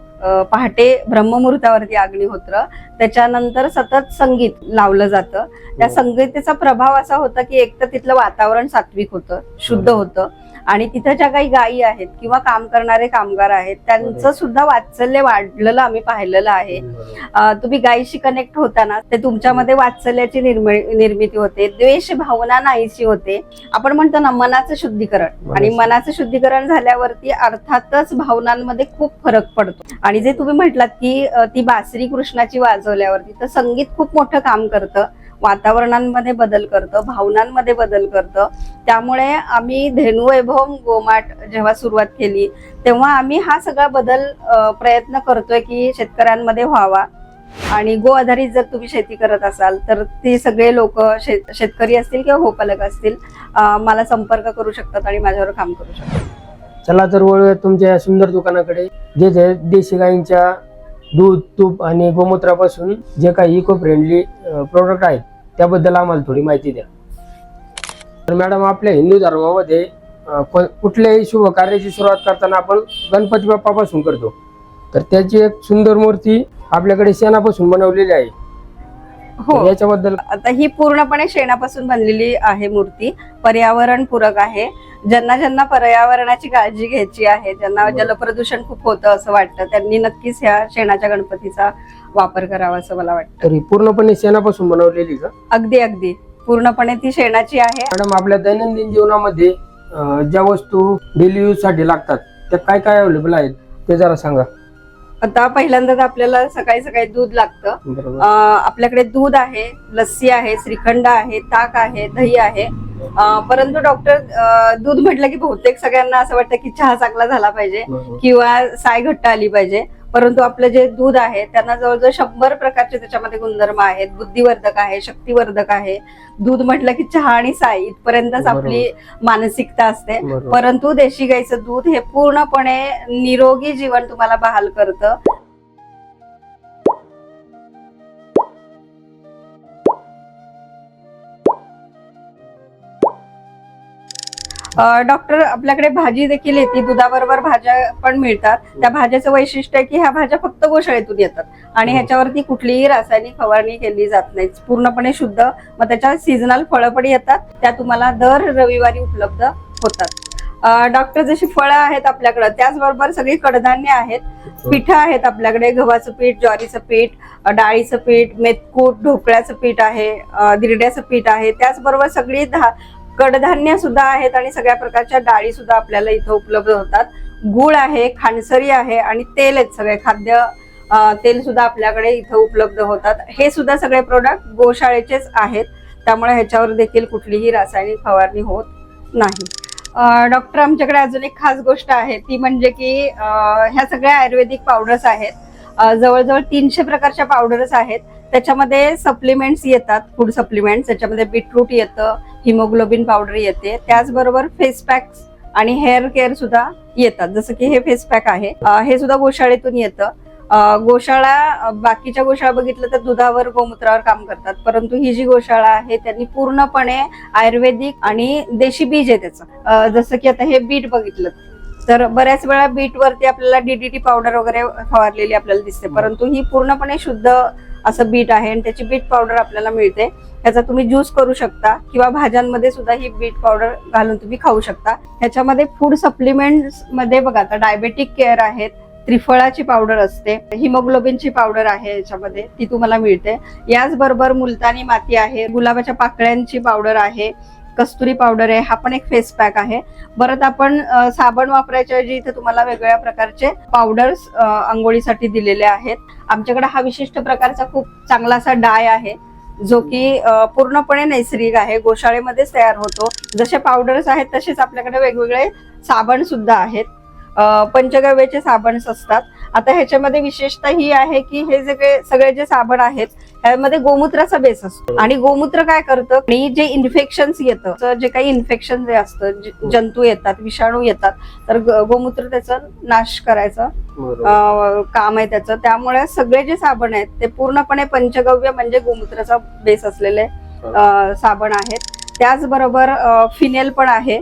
पहाटे ब्रह्ममुहूर्तावरती अग्निहोत्र, त्याच्यानंतर सतत संगीत लावलं जातं. त्या संगीताचा प्रभाव असा होता की एक तर तिथलं वातावरण सात्विक होतं, शुद्ध होतं आणि तिथं ज्या काही गायी आहेत किंवा काम करणारे कामगार आहेत त्यांचं सुद्धा वात्सल्य वाढलेलं आम्ही पाहिलेलं आहे. तुम्ही गायीशी कनेक्ट होताना ते तुमच्यामध्ये वात्सल्याची निर्मिती होते, द्वेष भावना नाहीशी होते. आपण म्हणतो ना मनाचं शुद्धीकरण, आणि मनाचं शुद्धीकरण झाल्यावरती अर्थातच भावनांमध्ये खूप फरक पडतो. आणि जे तुम्ही म्हटलात की ती बासरी कृष्णाची वाजवल्यावरती तर संगीत खूप मोठं काम करतं, वातावरणांमध्ये बदल करतं, भावनांमध्ये बदल करतं. त्यामुळे आम्ही धेनू वैभव गोमाट जेव्हा सुरुवात केली तेव्हा आम्ही हा सगळा बदल प्रयत्न करतोय की शेतकऱ्यांमध्ये व्हावा. आणि गो आधारित जर तुम्ही शेती करत असाल तर ते सगळे लोक शेतकरी असतील किंवा गोपालक असतील मला संपर्क करू शकतात आणि माझ्यावर काम करू शकतात. चला तर वळूया तुमच्या सुंदर दुकानाकडे, जे देशी गायींच्या दूध, तूप आणि गोमूत्रापासून जे काही इको फ्रेंडली प्रोडक्ट आहेत त्याबद्दल आम्हाला थोडी माहिती द्या. तर मॅडम, आपल्या हिंदू धर्मामध्ये कुठल्याही शुभ कार्याची सुरुवात करताना आपण गणपती बाप्पापासून करतो. तर त्याची एक सुंदर मूर्ती आपल्याकडे शेणापासून बनवलेली आहे. हो, याच्याबद्दल आता ही पूर्णपणे शेणापासून बनलेली आहे मूर्ती. पर्यावरण पूरक आहे. ज्यांना पर्यावरणाची काळजी घ्यायची आहे, ज्यांना जलप्रदूषण खूप होतं असं वाटतं, त्यांनी नक्कीच ह्या शेणाच्या गणपतीचा वापर करावा असं मला वाटतं. तरी पूर्णपणे शेणापासून बनवलेली का? अगदी अगदी पूर्णपणे ती शेणाची आहे. मॅडम, आपल्या दैनंदिन जीवनामध्ये ज्या वस्तू डेली यूज साठी लागतात त्या काय काय अवेलेबल आहेत ते जरा सांगा. आता पहिल्यांदा आपल्याला सकाळी सकाळी दूध लागतं. आपल्याकडे दूध आहे, लस्सी आहे, श्रीखंड आहे, ताक आहे, दही आहे. परंतु डॉक्टर, दूध म्हटलं की बहुतेक सगळ्यांना असं वाटतं की चहा चांगला झाला पाहिजे किंवा साय घट्ट आली पाहिजे. परंतु आपलं जे दूध आहे त्यांना जवळजवळ 100 प्रकारचे त्याच्यामध्ये गुणधर्म आहेत. बुद्धिवर्धक आहे, शक्तिवर्धक आहे. दूध म्हटलं की चहा आणि साय इथपर्यंतच आपली मानसिकता असते. परंतु देशी गाईचं दूध हे पूर्णपणे निरोगी जीवन तुम्हाला बहाल करतं. डॉक्टर, आपल्याकडे भाजी देखील येते, दुधाबरोबर भाज्या पण मिळतात. त्या भाज्याचं वैशिष्ट्य आहे की ह्या भाज्या फक्त गोशाळेतून येतात आणि ह्याच्यावरती कुठलीही रासायनिक फवारणी केली जात नाही, पूर्णपणे शुद्ध. मग त्याच्यात सीझनल फळं पण येतात, त्या तुम्हाला दर रविवारी उपलब्ध होतात. डॉक्टर, जशी फळं आहेत आपल्याकडे त्याचबरोबर सगळी कडधान्य आहेत, पिठं आहेत आपल्याकडे, गव्हाचं पीठ, ज्वारीचं पीठ, डाळीचं पीठ, मेथकूट, ढोकळ्याचं पीठ आहे, दिरड्याचं पीठ आहे, त्याचबरोबर सगळी कडधान्य सुद्धा आहेत आणि सगळ्या प्रकारच्या डाळी सुद्धा आपल्याला इथं उपलब्ध होतात. गुळ आहे, खांडसरी आहे आणि तेल आहेत, सगळे खाद्य तेल सुद्धा आपल्याकडे इथं उपलब्ध होतात. हे सुद्धा सगळे प्रोडक्ट गोशाळेचेच आहेत, त्यामुळे ह्याच्यावर देखील कुठलीही रासायनिक फवारणी होत नाही. डॉक्टर, आमच्याकडे अजून एक खास गोष्ट आहे, ती म्हणजे की ह्या सगळ्या आयुर्वेदिक पावडर्स आहेत. जवळजवळ 300 प्रकारच्या पावडर्स आहेत. त्याच्यामध्ये सप्लिमेंट्स येतात, फूड सप्लिमेंट्स. त्याच्यामध्ये बीटरूट येतं, हिमोग्लोबिन पावडर येते, त्याचबरोबर फेस पॅक्स आणि हेअर केअर सुद्धा येतात. जसं की हे फेस पॅक आहे, हे सुद्धा गोशाळेतून येतं. गोशाळा, बाकीच्या गोशाळा बघितलं तर दुधावर, गोमूत्रावर काम करतात, परंतु ही जी गोशाळा आहे त्यांनी पूर्णपणे आयुर्वेदिक आणि देशी बीज आहे त्याचं. जसं की आता हे बीट बघितलं तर बऱ्याच वेळा बीट वरती आपल्याला DDT पावडर वगैरे फवारलेली आपल्याला दिसते, परंतु ही पूर्णपणे शुद्ध असं बीट आहे आणि त्याची बीट पावडर आपल्याला मिळते. ह्याचा तुम्ही ज्यूस करू शकता किंवा भाज्यांमध्ये सुद्धा ही बीट पावडर घालून तुम्ही खाऊ शकता. ह्याच्यामध्ये फूड सप्लिमेंट्स मध्ये बघा, आता डायबेटिक केअर आहेत, त्रिफळाची पावडर असते, हिमोग्लोबिनची पावडर आहे याच्यामध्ये, ती तुम्हाला मिळते. याचबरोबर मुलतानी माती आहे, गुलाबाच्या पाकळ्यांची पावडर आहे, कस्तुरी पावडर आहे, हा पण एक फेस पॅक आहे. परत आपण साबण वापरायच्या ऐवजी इथे तुम्हाला वेगवेगळ्या प्रकारचे पावडर्स आंघोळीसाठी दिलेले आहेत. आमच्याकडे हा विशिष्ट प्रकारचा खूप चांगला असा डाय आहे, जो की पूर्णपणे नैसर्गिक आहे, गोशाळेमध्येच तयार होतो. जसे पावडर्स आहेत तसेच आपल्याकडे वेगवेगळे साबण सुद्धा आहेत, पंचगव्याचे साबण असतात. आता ह्याच्यामध्ये विशेषता ही आहे की हे सगळे जे साबण आहेत ह्यामध्ये गोमूत्राचा बेस असतो आणि गोमूत्र काय करतं, आणि जे इन्फेक्शन्स येतं, जे काही इन्फेक्शन जे असतं, जंतू येतात, विषाणू येतात, तर गोमूत्र त्याचा नाश करायचं काम आहे त्याचं. त्यामुळे सगळे जे साबण आहेत ते पूर्णपणे पंचगव्य म्हणजे गोमूत्राचा बेस असलेले साबण आहेत. त्याचबरोबर फिनेल पण आहे,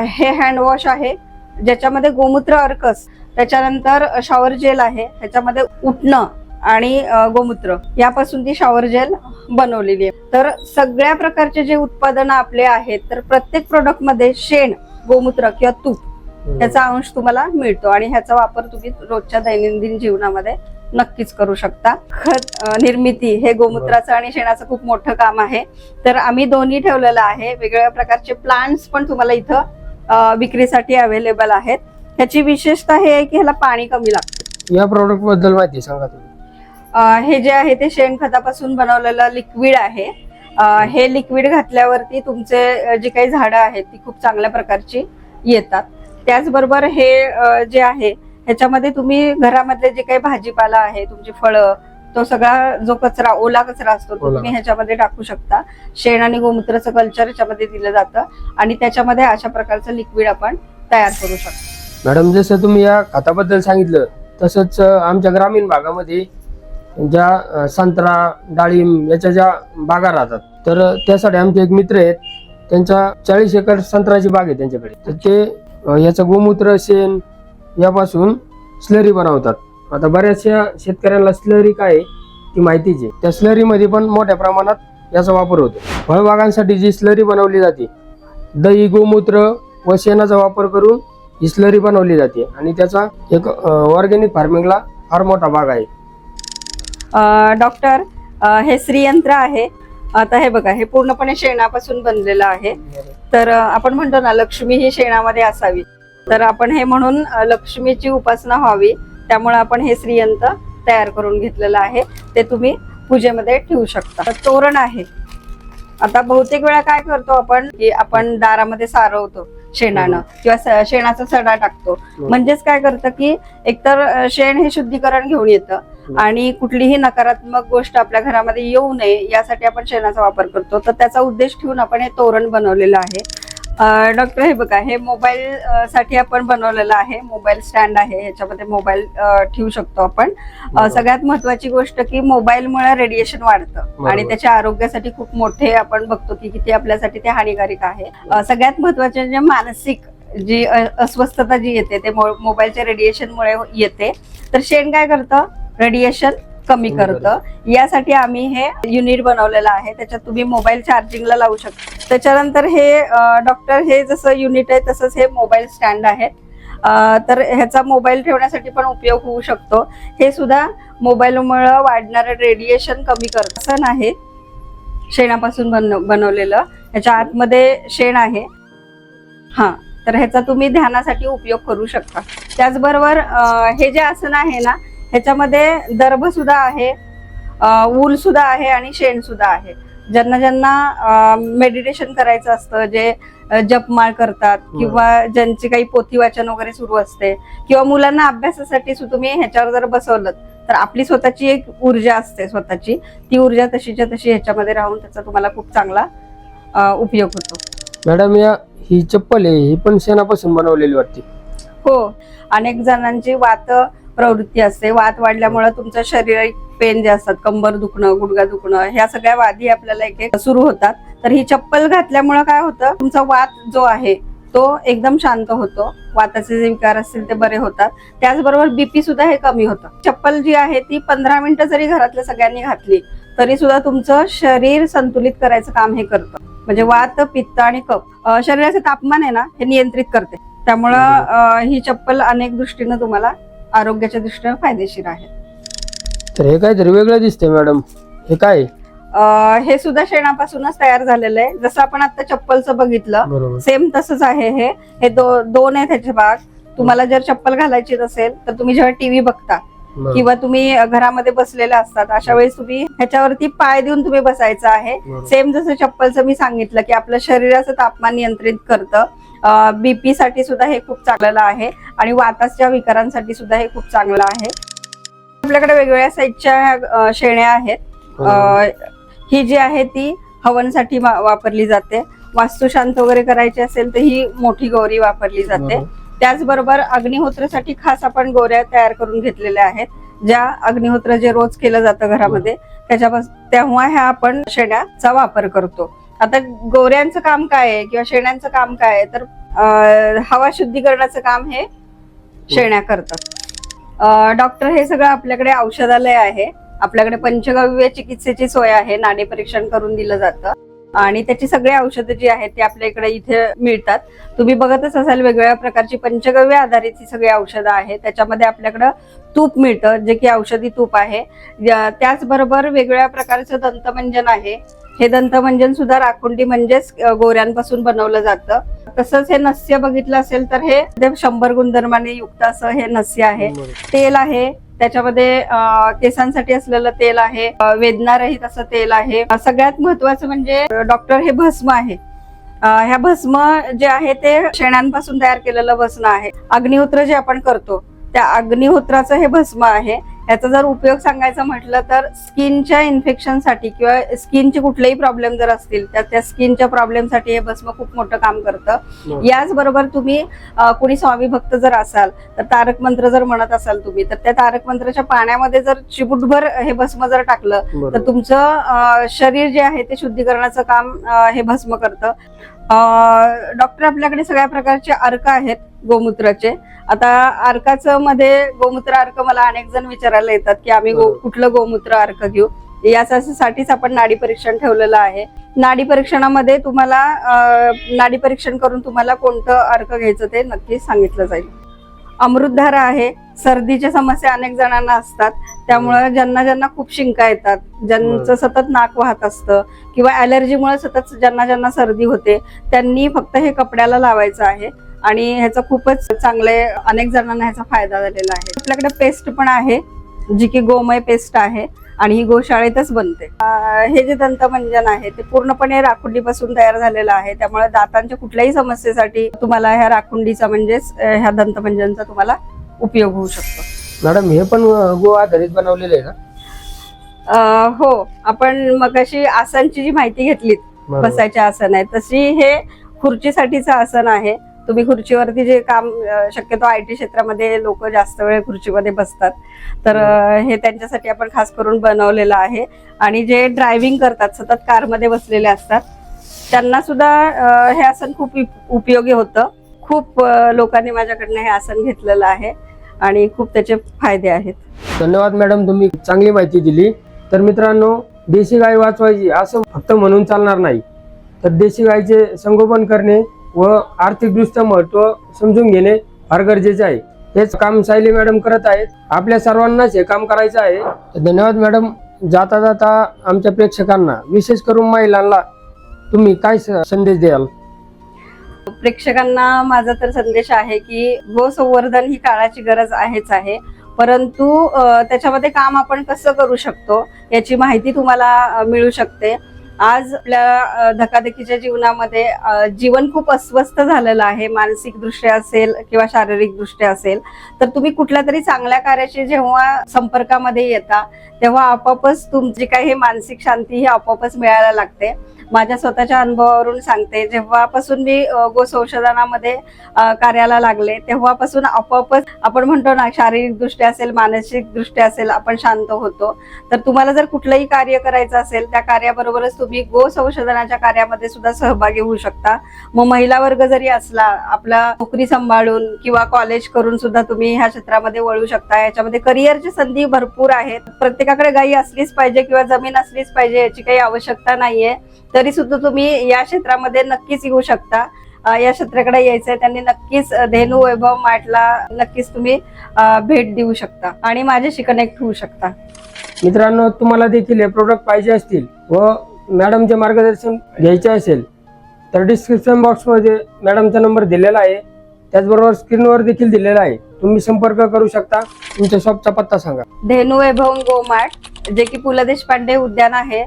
हे हँडवॉश आहे ज्याच्यामध्ये गोमूत्र अर्कस, त्याच्यानंतर शॉवर जेल आहे, ह्याच्यामध्ये उटणं आणि गोमूत्र यापासून ती शॉवर जेल बनवलेली आहे. तर सगळ्या प्रकारचे जे उत्पादनं आपले आहेत, तर प्रत्येक प्रोडक्ट मध्ये शेण, गोमूत्र किंवा तूप याचा अंश तुम्हाला मिळतो आणि ह्याचा वापर तुम्ही रोजच्या दैनंदिन जीवनामध्ये नक्कीच करू शकता. खत निर्मिती हे गोमूत्राचं आणि शेणाचं खूप मोठं काम आहे, तर आम्ही दोन्ही ठेवलेलं आहे. वेगवेगळ्या प्रकारचे प्लांट्स पण तुम्हाला इथं विक्रीसाठी अवेलेबल आहेत. ह्याची विशेषता हे आहे की ह्याला पाणी कमी लागतं. या प्रोडक्ट बद्दल माहिती सांगा तुम्ही. हे जे आहे ते शेणखतापासून बनवलेलं लिक्विड आहे. हे लिक्विड घातल्यावरती तुमचे जे काही झाडं आहेत ती खूप चांगल्या प्रकारची येतात. त्याचबरोबर हे जे आहे ह्याच्यामध्ये तुम्ही घरामधले जे काही भाजीपाला आहे, तुमची फळं, तो सगळा जो कचरा, ओला कचरा असतो तो तुम्ही ह्याच्यामध्ये टाकू शकता. शेण आणि गोमूत्राचं कल्चर ह्याच्यामध्ये दिलं जातं आणि त्याच्यामध्ये अशा प्रकारचं लिक्विड आपण तयार करू शकतो. मॅडम, जसं तुम्ही या खताबद्दल सांगितलं तसंच आमच्या ग्रामीण भागामध्ये ज्या संत्रा, डाळिंब याच्या ज्या बागा राहतात, तर त्यासाठी आमचे एक मित्र आहेत, त्यांच्या 40 एकर संत्र्याची बाग आहे त्यांच्याकडे. तर ते याचं गोमूत्र, शेण यापासून स्लरी बनवतात. आता बऱ्याचशा शेतकऱ्यांना स्लरी काय आहे ती माहितीच आहे. त्या स्लरीमध्ये पण मोठ्या प्रमाणात याचा वापर होतो. फळबागांसाठी जी स्लरी बनवली जाते, दही, गोमूत्र व शेणाचा वापर करून ही स्लरी बनवली जाते आणि त्याचा एक ऑर्गॅनिक फार्मिंगला फार मोठा भाग आहे. डॉक्टर, हे श्रीयंत्र आहे. आता हे बघा, हे पूर्णपणे शेणापासून बनलेलं आहे. तर आपण म्हणतो ना, लक्ष्मी ही शेणामध्ये असावी, तर आपण हे म्हणून लक्ष्मीची उपासना व्हावी, त्यामुळे आपण हे श्रीयंत्र तयार करून घेतलेलं आहे. ते तुम्ही पूजेमध्ये ठेवू शकता. तोरण आहे. आता बहुतेक वेळा काय करतो आपण की आपण दारामध्ये सारवतो शेणानं किंवा शेणाचा सडा टाकतो. म्हणजेच काय करतं की एकतर शेण हे शुद्धीकरण घेऊन येतं आणि कुठलीही नकारात्मक गोष्ट आपल्या घरामध्ये येऊ नये यासाठी आपण शेणाचा वापर करतो. तर त्याचा उद्देश ठेवून आपण हे तोरण बनवलेलं आहे. डॉक्टर हे बघा, हे मोबाईल साठी आपण बनवलेलं आहे. मोबाईल स्टँड आहे, ह्याच्यामध्ये मोबाईल ठेवू शकतो आपण. सगळ्यात महत्वाची गोष्ट की मोबाईलमुळे रेडिएशन वाढतं आणि त्याच्या आरोग्यासाठी खूप मोठे आपण बघतो की किती आपल्यासाठी ते हानिकारक आहे. सगळ्यात महत्वाचे म्हणजे मानसिक जी अस्वस्थता जी येते ते मोबाईलच्या रेडिएशनमुळे येते. तर शेण काय करतं, रेडिएशन कमी करतं. यासाठी आम्ही हे युनिट बनवलेलं आहे. त्याच्यात तुम्ही मोबाईल चार्जिंगला लावू शकता. त्याच्यानंतर हे डॉक्टर हे जसं युनिट आहे तसंच हे मोबाईल स्टँड आहे. तर ह्याचा मोबाईल ठेवण्यासाठी पण उपयोग होऊ शकतो. हे सुद्धा मोबाईलमुळे वाढणारं रेडिएशन कमी करतं. असं नाही, शेणापासून बनवलेलं. ह्याच्या आतमध्ये शेण आहे. हा, तर ह्याचा तुम्ही ध्यानासाठी उपयोग करू शकता. त्याचबरोबर हे जे आसन आहे ना, ह्याच्यामध्ये दर्भ सुद्धा आहे, ऊल सुद्धा आहे आणि शेण सुद्धा आहे. ज्यांना मेडिटेशन करायचं असतं, जे जपमाळ करतात किंवा ज्यांची काही पोथी वाचन वगैरे सुरू असते किंवा मुलांना अभ्यासासाठी तुम्ही ह्याच्यावर जर बसवलं तर आपली स्वतःची एक ऊर्जा असते, स्वतःची ती ऊर्जा तशीच्या तशी ह्याच्यामध्ये राहून त्याचा तुम्हाला खूप चांगला उपयोग होतो. मॅडम, ही चप्पल आहे, ही पण शेणापासून बनवलेली वाटते. हो, अनेक जणांची वात प्रवृत्ती असते. वात वाढल्यामुळे तुमचं शारीरिक पेन जे असतात, कंबर दुखणं, गुडघा दुखणं, ह्या सगळ्या व्याधी आपल्याला एक एक सुरू होतात. तर ही चप्पल घातल्यामुळे काय होतं, तुमचा वात जो आहे तो एकदम शांत होतो. वाताचे जे विकार असतील ते बरे होतात. त्याचबरोबर बीपी सुद्धा हे कमी होतं. चप्पल जी आहे ती 15 मिनिटं जरी घरातल्या सगळ्यांनी घातली तरी सुद्धा तुमचं शरीर संतुलित करायचं काम हे करतं. म्हणजे वात, पित्त आणि कफ, शरीराचे तापमान आहे ना, हे नियंत्रित करते. त्यामुळं ही चप्पल अनेक दृष्टीनं तुम्हाला आरोग्याच्या दृष्टीने फायदेशीर आहे. तर हे काहीतरी वेगळं दिसतंय मॅडम, हे काय? हे सुद्धा शेणापासूनच तयार झालेलं आहे. जसं आपण आता चप्पलचं बघितलं, सेम तसंच आहे. हे दोन आहेत ह्याचे भाग. तुम्हाला जर चप्पल घालायची नसेल तर तुम्ही जेव्हा टीव्ही बघता किंवा तुम्ही घरामध्ये बसलेले असतात अशा वेळेस तुम्ही ह्याच्यावरती पाय देऊन तुम्ही बसायचं आहे. सेम जसं चप्पलचं मी सांगितलं की आपलं शरीराचं तापमान नियंत्रित करतं. बीपी साठी सुद्धा हे खूप चांगलं आहे आणि वाताच्या विकारांसाठी सुद्धा हे खूप चांगलं आहे. आपल्याकडे वेगवेगळ्या साईजच्या शेण्या आहेत. ही जी आहे ती हवनसाठी वापरली जाते. वास्तुशांत वगैरे करायची असेल तर ही मोठी गौरी वापरली जाते. त्याचबरोबर अग्निहोत्रासाठी खास आपण गोऱ्या तयार करून घेतलेल्या आहेत, ज्या अग्निहोत्र जे रोज केलं जातं घरामध्ये तेव्हा ह्या आपण शेण्याचा वापर करतो. आता गोऱ्यांचं काम काय आहे किंवा शेण्यांचं काम काय आहे, तर हवा शुद्धीकरणाचं काम हे शेण्या करतात. डॉक्टर हे सगळं आपल्याकडे औषधालय आहे. आपल्याकडे पंचगव्य चिकित्सेची सोय आहे. नाडी परीक्षण करून दिलं जातं आणि त्याची सगळी औषधं जी आहेत ती आपल्या इकडे इथे मिळतात. तुम्ही बघतच असाल वेगवेगळ्या प्रकारची पंचगव्य आधारित ही सगळी औषधं आहेत. त्याच्यामध्ये आपल्याकडं तूप मिळतं, जे की औषधी तूप आहे. त्याचबरोबर वेगवेगळ्या प्रकारचं दंतमंजन आहे. हे दंतमंजन सुद्धा राखुंडी म्हणजेच गोऱ्यांपासून बनवलं जातं. तसंच हे नस्य बघितलं असेल तर हे 100 गुणधर्माने युक्त असं हे नस्य आहे. तेल आहे, त्याच्यामध्ये केसांसाठी असलेलं तेल आहे, वेदनारहित असं तेल आहे. सगळ्यात महत्वाचं म्हणजे डॉक्टर हे भस्म आहे. ह्या भस्म जे आहे ते शेणांपासून तयार केलेलं भस्म आहे. अग्निहोत्र जे आपण करतो त्या अग्निहोत्राचं हे भस्म आहे. याचा जर उपयोग सांगायचा म्हटलं तर स्किनच्या इन्फेक्शनसाठी किंवा स्किनचे कुठलेही प्रॉब्लेम जर असतील तर त्या स्किनच्या प्रॉब्लेमसाठी हे भस्म खूप मोठं काम करतं. याचबरोबर तुम्ही कोणी स्वामी भक्त जर असाल तर तारक मंत्र जर म्हणत असाल तुम्ही, तर त्या तारक मंत्राच्या पाण्यामध्ये जर चिमूटभर हे भस्म जर टाकलं तर तुमचं शरीर जे आहे ते शुद्धीकरणाचं काम हे भस्म करतं. डॉक्टर आपल्याकडे सगळ्या प्रकारचे अर्क आहेत गोमूत्राचे. आता अर्काचं मध्ये गोमूत्र अर्क मला अनेक जण विचारायला येतात की आम्ही कुठलं गोमूत्र अर्क घेऊ. यासाठीच आपण नाडी परीक्षण ठेवलेलं आहे. नाडी परीक्षणामध्ये तुम्हाला नाडी परीक्षण करून तुम्हाला कोणतं अर्क घ्यायचं ते नक्की सांगितलं जाईल. अमृतधारा आहे. सर्दीच्या समस्या अनेक जणांना असतात, त्यामुळे ज्यांना खूप शिंका येतात, ज्यांचं सतत नाक वाहत असतं किंवा ॲलर्जीमुळे सतत ज्यांना सर्दी होते, त्यांनी फक्त हे कपड्याला लावायचं आहे आणि ह्याचा खूपच चांगले अनेक जणांना ह्याचा फायदा झालेला आहे. आपल्याकडे पेस्ट पण आहे जी की गोमय पेस्ट आहे आणि ही गोशाळेतच बनते. हे जे दंतमंजन आहे ते पूर्णपणे राखुंडीपासून तयार झालेलं आहे, त्यामुळे दातांच्या कुठल्याही समस्येसाठी तुम्हाला ह्या राखुंडीचा म्हणजेच ह्या दंतमंजनचा तुम्हाला उपयोग होऊ शकतो. मॅडम, हे पण गो आधारित बनवलेलं आहे का? हो, आपण मगाशी आसनची जी माहिती घेतली, बसायचे आसन आहे, तशी हे खुर्चीसाठीचं आसन आहे. तुम्ही खुर्चीवरती जे काम शक्यतो IT क्षेत्रामध्ये लोक जास्त वेळ खुर्चीमध्ये बसतात, तर हे त्यांच्यासाठी आपण खास करून बनवलेलं आहे. आणि जे ड्रायव्हिंग करतात, सतत कारमध्ये बसलेले असतात, त्यांना सुद्धा हे आसन खूप उपयोगी होतं. खूप लोकांनी माझ्याकडनं हे आसन घेतलेलं आहे आणि खूप त्याचे फायदे आहेत. धन्यवाद मॅडम, तुम्ही चांगली माहिती दिली. तर मित्रांनो, देशी गाय वाचवायची असं फक्त म्हणून चालणार नाही, तर देशी गायचे संगोपन करणे व आर्थिकदृष्ट्या महत्त्व समजून घेणे फार गरजेचे आहे. हेच काम सायली मॅडम करत आहेत. आपल्या सर्वांनाच हे काम करायचं आहे. तर धन्यवाद मॅडम. जाता जाता आमच्या प्रेक्षकांना, विशेष करून महिलांना, तुम्ही काय संदेश द्याल? प्रेक्षकांना माझा तर संदेश आहे की गोसंवर्धन ही काळाची गरज आहेच आहे, परंतु त्याच्यामध्ये काम आपण कसं करू शकतो याची माहिती तुम्हाला मिळू शकते. आज आपल्या धकाधकीच्या जीवनामध्ये जीवन खूप अस्वस्थ झालेलं आहे, मानसिक दृष्ट्या असेल किंवा शारीरिक दृष्ट्या असेल. तर तुम्ही कुठल्या तरी चांगल्या कार्याशी जेव्हा संपर्कामध्ये येता, तेव्हा आपोआपच तुमची काही मानसिक शांती ही आपोआपच मिळायला लागते. माझ्या स्वतःच्या अनुभवावरून सांगते, जेव्हापासून मी गोसंवर्धनामध्ये कार्याला लागले, तेव्हापासून आपोआपच आपण म्हणतो ना, शारीरिक दृष्ट्या असेल, मानसिक दृष्ट्या असेल, आपण शांत होतो. तर तुम्हाला जर कुठलंही कार्य करायचं असेल, त्या कार्याबरोबरच तुम्ही गोसंवर्धनाच्या कार्यामध्ये सुद्धा सहभागी होऊ शकता. मग महिला वर्ग जरी असला, आपला नोकरी सांभाळून किंवा कॉलेज करून सुद्धा तुम्ही ह्या क्षेत्रामध्ये वळू शकता. याच्यामध्ये करिअरची संधी भरपूर आहेत. प्रत्येकाकडे गायी असलीच पाहिजे किंवा जमीन असलीच पाहिजे याची काही आवश्यकता नाहीये. तरी सुद्धा तुम्ही या क्षेत्रामध्ये नक्कीच येऊ शकता. या क्षेत्राकडे यायचंय त्यांनी नक्कीच धेनू वैभव मार्टला नक्कीच तुम्ही भेट देऊ शकता आणि माझ्याशी कनेक्ट होऊ शकता. मित्रांनो, तुम्हाला देखील हे प्रोडक्ट पाहिजे असतील व मॅडमचे मार्गदर्शन घ्यायचे असेल तर डिस्क्रिप्शन बॉक्समध्ये मॅडमचा नंबर दिलेला आहे, त्याचबरोबर स्क्रीनवर देखील दिलेला आहे. तुम्ही संपर्क करू शकता. तुमच्या शॉपचा पत्ता सांगा. धेनू वैभव गो मार्ट, जे की पु ल देशपांडे उद्यान आहे,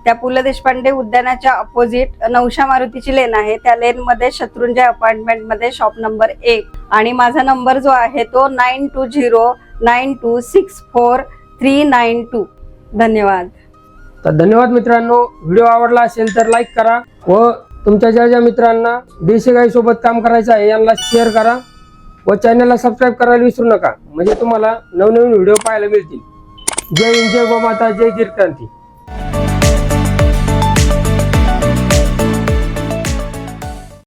त्या पु ल देशपांडे उद्यानाच्या अपोजिट नवशा मारुतीची लेन आहे. त्या लेन मध्ये शत्रुंजय अपार्टमेंट मध्ये शॉप नंबर 1. आणि माझा नंबर जो आहे तो 9209264392. धन्यवाद. तर धन्यवाद मित्रांनो. व्हिडिओ आवडला असेल तर लाईक करा व तुमच्या ज्या मित्रांना देशी गाई सोबत काम करायचं आहे यांना शेअर करा व चॅनलला सबस्क्राईब करायला विसरू नका, म्हणजे तुम्हाला नवनवीन व्हिडिओ पाहायला मिळतील. जय हिंद, जय गोमाता, जय गीर क्रांती.